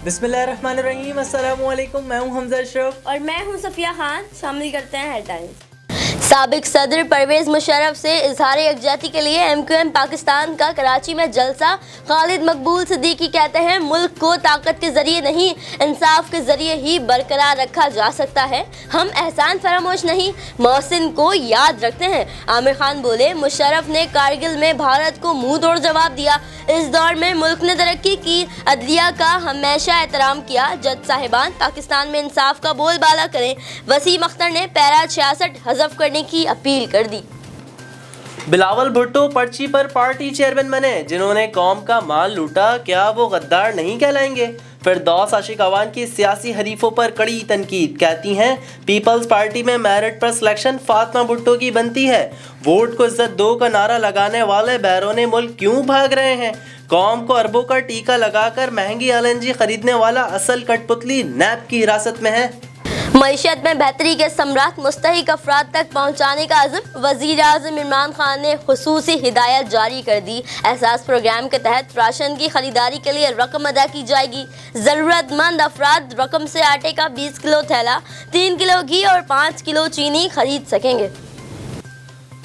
بسم اللہ الرحمن الرحیم، السلام علیکم، میں ہوں حمزہ اشرف اور میں ہوں صفیہ خان۔ شامل کرتے ہیں ہیڈ لائنز۔ سابق صدر پرویز مشرف سے اظہار یکجہتی کے لیے ایم کیو ایم پاکستان کا کراچی میں جلسہ۔ خالد مقبول صدیقی کہتے ہیں ملک کو طاقت کے ذریعے نہیں انصاف کے ذریعے ہی برقرار رکھا جا سکتا ہے، ہم احسان فراموش نہیں محسن کو یاد رکھتے ہیں۔ عامر خان بولے مشرف نے کارگل میں بھارت کو منہ توڑ جواب دیا، اس دور میں ملک نے ترقی کی، عدلیہ کا ہمیشہ احترام کیا، جج صاحبان پاکستان میں انصاف کا بول بالا کریں۔ وسیم اختر نے پیرا 66 حذف کرنے کی اپیل کر دی۔ بلاول بھٹو پرچی پر پارٹی چیئرمین بنے، جنہوں نے قوم کا مال لوٹا، کیا وہ غدار نہیں کہلائیں گے؟ فردوس عاشق اعوان کی سیاسی حریفوں پر کڑی تنقید، کہتی ہیں پیپلز پارٹی میں میرٹ پر سلیکشن فاطمہ بھٹو کی بنتی ہے، ووٹ کو عزت دو کا نعرہ لگانے والے بیرون ملک کیوں بھاگ رہے ہیں؟ قوم کو اربوں کا ٹیکہ لگا کر مہنگی LNG خریدنے والا اصل کٹ پتلی نیب کی حراست میں ہے۔ معیشت میں بہتری کے ثمرات مستحق افراد تک پہنچانے کا عزم، وزیر اعظم عمران خان نے خصوصی ہدایت جاری کر دی۔ احساس پروگرام کے تحت راشن کی خریداری کے لیے رقم ادا کی جائے گی، ضرورت مند افراد رقم سے آٹے کا 20 کلو تھیلا، 3 کلو گھی اور 5 کلو چینی خرید سکیں گے۔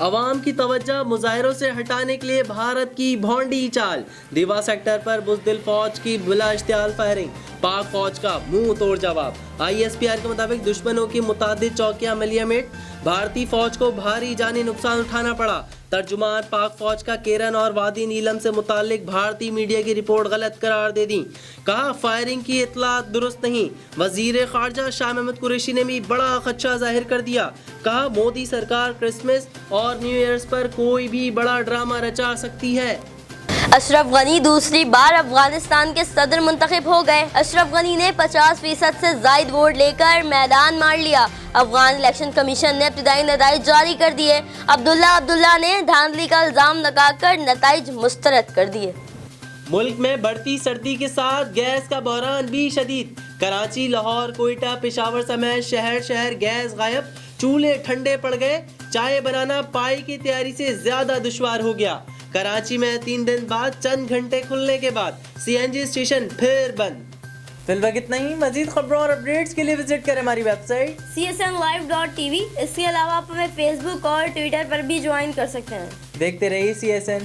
عوام کی توجہ مظاہروں سے ہٹانے کے لیے بھارت کی بھونڈی چال، دیوا سیکٹر پر بزدل فوج کی بلا اشتعال فائرنگ، پاک فوج کا منہ توڑ جواب۔ ISPR کے مطابق دشمنوں کی متعدد چوکیاں ملیہ میٹ، بھارتی فوج کو بھاری جانی نقصان اٹھانا پڑا۔ ترجمان پاک فوج کا کیرن اور وادی نیلم سے متعلق بھارتی میڈیا کی رپورٹ غلط قرار دے دی، کہا فائرنگ کی اطلاعات درست نہیں۔ وزیر خارجہ شاہ محمود قریشی نے بھی بڑا خدشہ ظاہر کر دیا، کہا مودی سرکار کرسمس اور نیو ایئرز پر کوئی بھی بڑا ڈرامہ رچا سکتی ہے۔ اشرف غنی دوسری بار افغانستان کے صدر منتخب ہو گئے۔ اشرف غنی نے 50% سے زائد ووٹ لے کر میدان مار لیا۔ افغان الیکشن کمیشن نے ابتدائی نتائج جاری کر دیے۔ عبداللہ نے دھاندلی کا الزام لگا کر نتائج مسترد کر دیے۔ ملک میں بڑھتی سردی کے ساتھ گیس کا بحران بھی شدید، کراچی، لاہور، کوئٹہ، پشاور سمیت شہر گیس غائب، چولہے ٹھنڈے پڑ گئے، چائے بنانا پائی کی تیاری سے زیادہ دشوار ہو گیا۔ کراچی میں 3 دن بعد چند گھنٹے کھلنے کے بعد CNG اسٹیشن پھر بند۔ فی الوقت اتنا ہی، مزید خبروں اور اپڈیٹس کے لیے وزٹ کریں ہماری ویب سائٹ csnlive.tv۔ اس کے علاوہ آپ ہمیں فیس بک اور ٹویٹر پر بھی جوائن کر سکتے ہیں۔ دیکھتے رہیے CSN۔